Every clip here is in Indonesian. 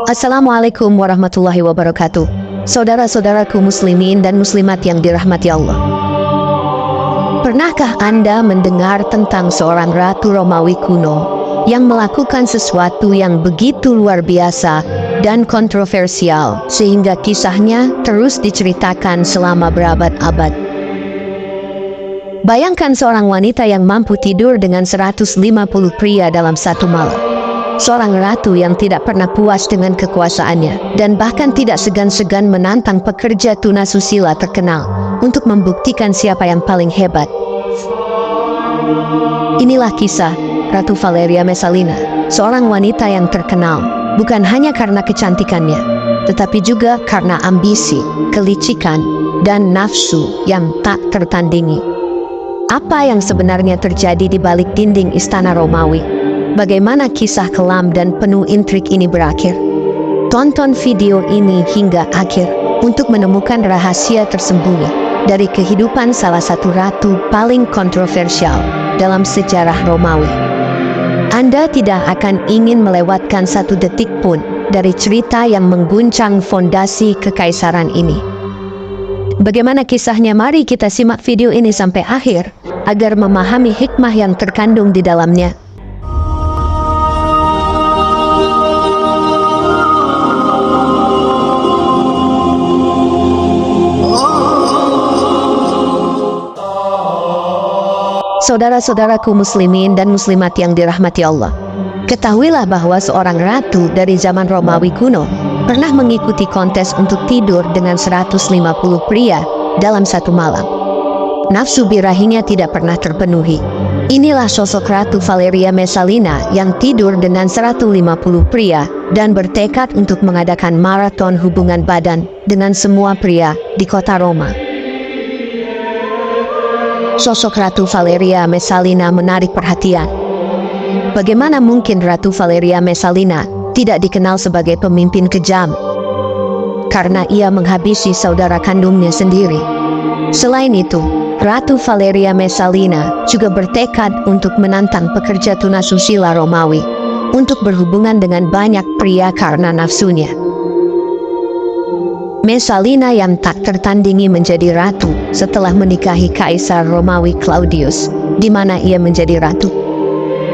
Assalamualaikum warahmatullahi wabarakatuh. Saudara-saudaraku muslimin dan muslimat yang dirahmati Allah. Pernahkah Anda mendengar tentang seorang ratu Romawi kuno yang melakukan sesuatu yang begitu luar biasa dan kontroversial sehingga kisahnya terus diceritakan selama berabad-abad? Bayangkan seorang wanita yang mampu tidur dengan 150 pria dalam satu malam. Seorang ratu yang tidak pernah puas dengan kekuasaannya dan bahkan tidak segan-segan menantang pekerja tunasusila terkenal untuk membuktikan siapa yang paling hebat. Inilah kisah Ratu Valeria Messalina, seorang wanita yang terkenal bukan hanya karena kecantikannya, tetapi juga karena ambisi, kelicikan, dan nafsu yang tak tertandingi. Apa yang sebenarnya terjadi di balik dinding istana Romawi? Bagaimana kisah kelam dan penuh intrik ini berakhir? Tonton video ini hingga akhir untuk menemukan rahasia tersembunyi dari kehidupan salah satu ratu paling kontroversial dalam sejarah Romawi. Anda tidak akan ingin melewatkan satu detik pun dari cerita yang mengguncang fondasi kekaisaran ini. Bagaimana kisahnya? Mari kita simak video ini sampai akhir agar memahami hikmah yang terkandung di dalamnya. Saudara-saudaraku muslimin dan muslimat yang dirahmati Allah, ketahuilah bahwa seorang ratu dari zaman Romawi kuno pernah mengikuti kontes untuk tidur dengan 150 pria dalam satu malam. Nafsu birahinya tidak pernah terpenuhi. Inilah sosok Ratu Valeria Messalina yang tidur dengan 150 pria dan bertekad untuk mengadakan maraton hubungan badan dengan semua pria di kota Roma. Sosok Ratu Valeria Messalina menarik perhatian. Bagaimana mungkin Ratu Valeria Messalina tidak dikenal sebagai pemimpin kejam? Karena ia menghabisi saudara kandungnya sendiri. Selain itu, Ratu Valeria Messalina juga bertekad untuk menantang pekerja tunasusila Romawi untuk berhubungan dengan banyak pria karena nafsunya. Messalina yang tak tertandingi menjadi ratu setelah menikahi Kaisar Romawi Claudius, di mana ia menjadi ratu.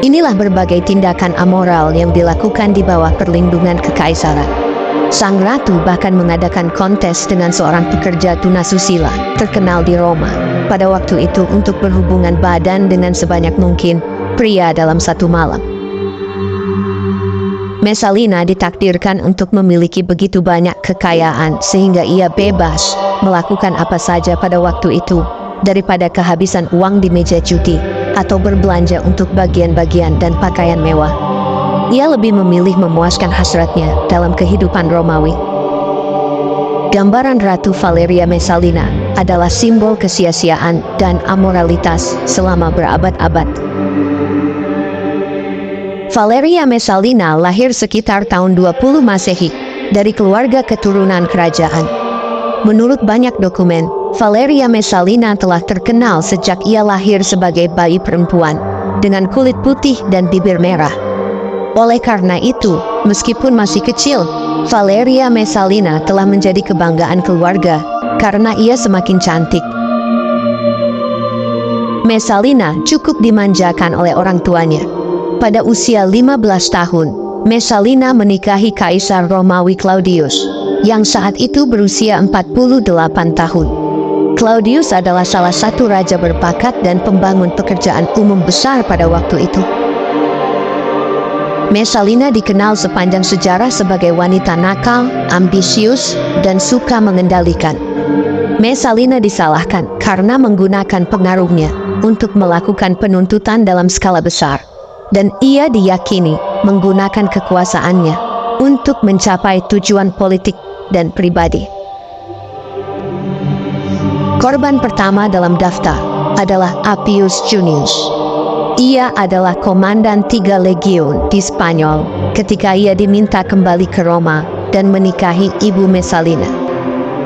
Inilah berbagai tindakan amoral yang dilakukan di bawah perlindungan kekaisaran. Sang ratu bahkan mengadakan kontes dengan seorang pekerja tunasusila terkenal di Roma pada waktu itu untuk berhubungan badan dengan sebanyak mungkin pria dalam satu malam. Messalina ditakdirkan untuk memiliki begitu banyak kekayaan sehingga ia bebas melakukan apa saja pada waktu itu daripada kehabisan uang di meja judi atau berbelanja untuk bagian-bagian dan pakaian mewah. Ia lebih memilih memuaskan hasratnya dalam kehidupan Romawi. Gambaran Ratu Valeria Messalina adalah simbol kesia-siaan dan amoralitas selama berabad-abad. Valeria Messalina lahir sekitar tahun 20 Masehi dari keluarga keturunan kerajaan. Menurut banyak dokumen, Valeria Messalina telah terkenal sejak ia lahir sebagai bayi perempuan dengan kulit putih dan bibir merah. Oleh karena itu, meskipun masih kecil, Valeria Messalina telah menjadi kebanggaan keluarga karena ia semakin cantik. Messalina cukup dimanjakan oleh orang tuanya. Pada usia 15 tahun, Messalina menikahi Kaisar Romawi Claudius, yang saat itu berusia 48 tahun. Claudius adalah salah satu raja berbakat dan pembangun pekerjaan umum besar pada waktu itu. Messalina dikenal sepanjang sejarah sebagai wanita nakal, ambisius, dan suka mengendalikan. Messalina disalahkan karena menggunakan pengaruhnya untuk melakukan penuntutan dalam skala besar. Dan ia diyakini menggunakan kekuasaannya untuk mencapai tujuan politik dan pribadi. Korban pertama dalam daftar adalah Appius Junius. Ia adalah komandan 3 legiun di Spanyol ketika ia diminta kembali ke Roma dan menikahi ibu Messalina.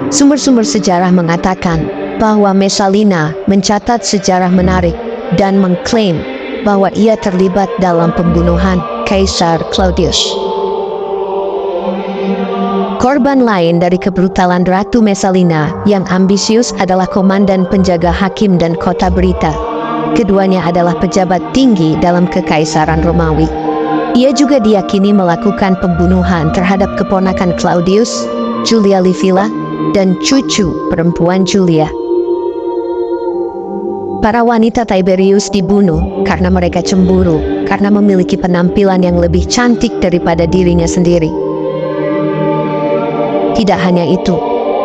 Sumber-sumber sejarah mengatakan bahwa Messalina mencatat sejarah menarik dan mengklaim bahwa ia terlibat dalam pembunuhan Kaisar Claudius. Korban lain dari kebrutalan Ratu Messalina yang ambisius adalah komandan penjaga hakim dan kota berita. Keduanya adalah pejabat tinggi dalam Kekaisaran Romawi. Ia juga diyakini melakukan pembunuhan terhadap keponakan Claudius, Julia Livilla, dan cucu perempuan Julia. Para wanita Tiberius dibunuh karena mereka cemburu karena memiliki penampilan yang lebih cantik daripada dirinya sendiri. Tidak hanya itu,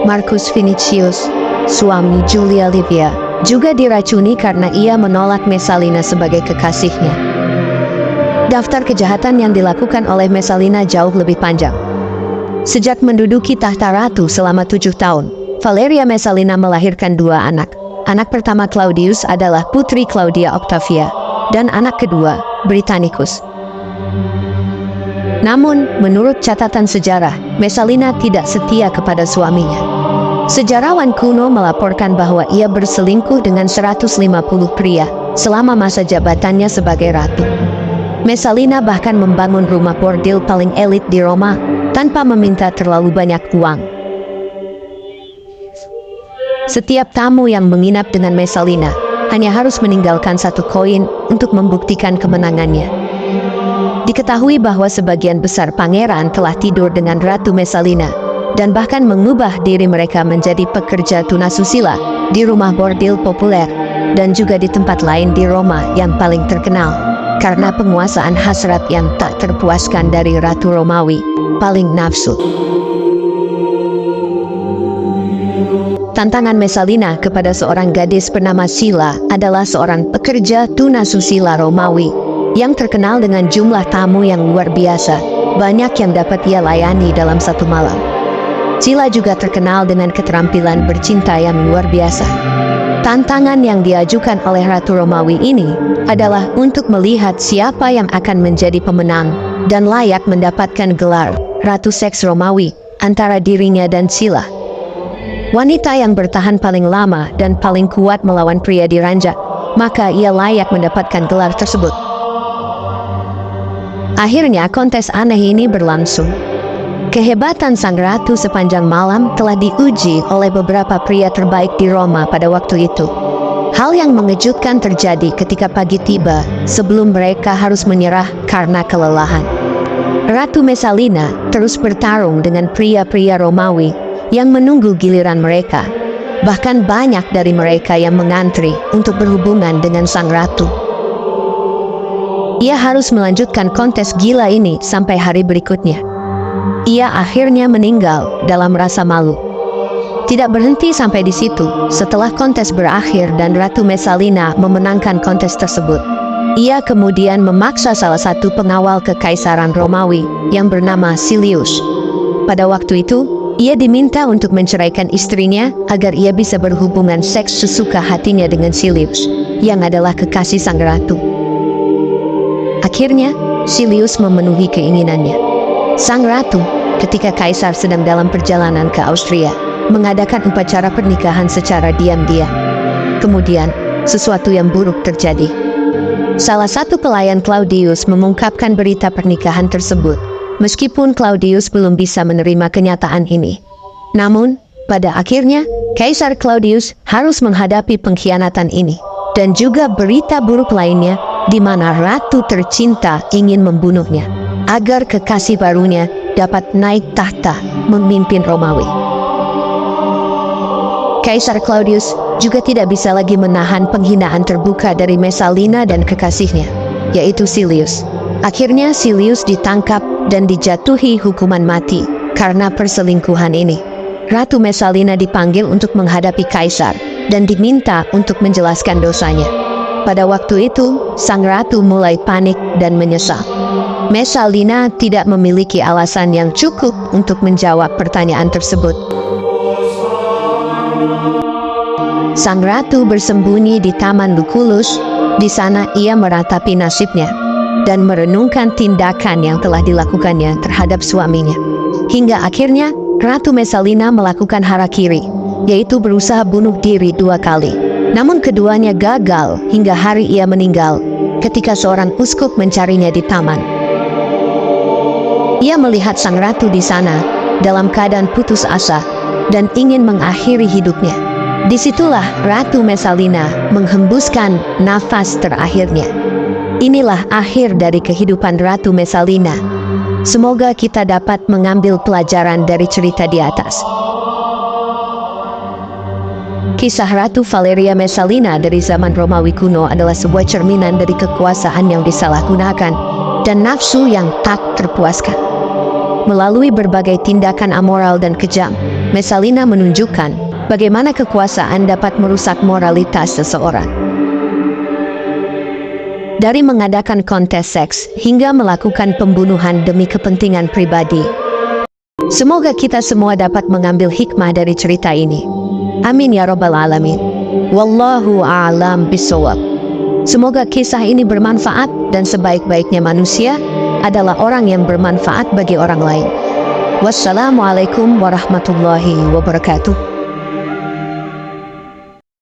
Marcus Vinicius, suami Julia Livia, juga diracuni karena ia menolak Messalina sebagai kekasihnya. Daftar kejahatan yang dilakukan oleh Messalina jauh lebih panjang. Sejak menduduki tahta ratu selama 7 tahun, Valeria Messalina melahirkan 2 anak. Anak pertama Claudius adalah putri Claudia Octavia, dan anak kedua Britannicus. Namun, menurut catatan sejarah, Messalina tidak setia kepada suaminya. Sejarawan kuno melaporkan bahwa ia berselingkuh dengan 150 pria selama masa jabatannya sebagai ratu. Messalina bahkan membangun rumah bordil paling elit di Roma tanpa meminta terlalu banyak uang. Setiap tamu yang menginap dengan Messalina hanya harus meninggalkan 1 koin untuk membuktikan kemenangannya. Diketahui bahwa sebagian besar pangeran telah tidur dengan Ratu Messalina dan bahkan mengubah diri mereka menjadi pekerja tunasusila di rumah bordil populer dan juga di tempat lain di Roma yang paling terkenal karena penguasaan hasrat yang tak terpuaskan dari Ratu Romawi paling nafsu. Tantangan Messalina kepada seorang gadis bernama Sila adalah seorang pekerja tunasusila Romawi yang terkenal dengan jumlah tamu yang luar biasa, banyak yang dapat ia layani dalam 1 malam. Sila juga terkenal dengan keterampilan bercinta yang luar biasa. Tantangan yang diajukan oleh Ratu Romawi ini adalah untuk melihat siapa yang akan menjadi pemenang dan layak mendapatkan gelar Ratu Seks Romawi antara dirinya dan Sila. Wanita yang bertahan paling lama dan paling kuat melawan pria di ranjang, maka ia layak mendapatkan gelar tersebut. Akhirnya kontes aneh ini berlangsung. Kehebatan sang ratu sepanjang malam telah diuji oleh beberapa pria terbaik di Roma pada waktu itu. Hal yang mengejutkan terjadi ketika pagi tiba sebelum mereka harus menyerah karena kelelahan. Ratu Messalina terus bertarung dengan pria-pria Romawi yang menunggu giliran mereka. Bahkan banyak dari mereka yang mengantri untuk berhubungan dengan sang ratu. Ia harus melanjutkan kontes gila ini sampai hari berikutnya. Ia akhirnya meninggal dalam rasa malu. Tidak berhenti sampai di situ. Setelah kontes berakhir dan Ratu Messalina memenangkan kontes tersebut, ia kemudian memaksa salah satu pengawal kekaisaran Romawi yang bernama Silius. Pada waktu itu, ia diminta untuk menceraikan istrinya agar ia bisa berhubungan seks sesuka hatinya dengan Silius, yang adalah kekasih sang ratu. Akhirnya, Silius memenuhi keinginannya. Sang ratu, ketika kaisar sedang dalam perjalanan ke Austria, mengadakan upacara pernikahan secara diam-diam. Kemudian, sesuatu yang buruk terjadi. Salah satu pelayan Claudius mengungkapkan berita pernikahan tersebut, meskipun Claudius belum bisa menerima kenyataan ini. Namun, pada akhirnya, Kaisar Claudius harus menghadapi pengkhianatan ini, dan juga berita buruk lainnya di mana ratu tercinta ingin membunuhnya, agar kekasih barunya dapat naik tahta memimpin Romawi. Kaisar Claudius juga tidak bisa lagi menahan penghinaan terbuka dari Messalina dan kekasihnya, yaitu Silius. Akhirnya Silius ditangkap dan dijatuhi hukuman mati karena perselingkuhan ini. Ratu Messalina dipanggil untuk menghadapi kaisar dan diminta untuk menjelaskan dosanya. Pada waktu itu, sang ratu mulai panik dan menyesal. Messalina tidak memiliki alasan yang cukup untuk menjawab pertanyaan tersebut. Sang ratu bersembunyi di Taman Lucullus. Di sana ia meratapi nasibnya dan merenungkan tindakan yang telah dilakukannya terhadap suaminya. Hingga akhirnya, Ratu Messalina melakukan harakiri, yaitu berusaha bunuh diri 2 kali. Namun keduanya gagal hingga hari ia meninggal ketika seorang uskup mencarinya di taman. Ia melihat sang ratu di sana dalam keadaan putus asa dan ingin mengakhiri hidupnya. Disitulah Ratu Messalina menghembuskan nafas terakhirnya. Inilah akhir dari kehidupan Ratu Messalina. Semoga kita dapat mengambil pelajaran dari cerita di atas. Kisah Ratu Valeria Messalina dari zaman Romawi kuno adalah sebuah cerminan dari kekuasaan yang disalahgunakan dan nafsu yang tak terpuaskan. Melalui berbagai tindakan amoral dan kejam, Messalina menunjukkan bagaimana kekuasaan dapat merusak moralitas seseorang. Dari mengadakan kontes seks hingga melakukan pembunuhan demi kepentingan pribadi. Semoga kita semua dapat mengambil hikmah dari cerita ini. Amin ya rabbal alamin. Wallahu a'lam bishawab. Semoga kisah ini bermanfaat dan sebaik-baiknya manusia adalah orang yang bermanfaat bagi orang lain. Wassalamualaikum warahmatullahi wabarakatuh.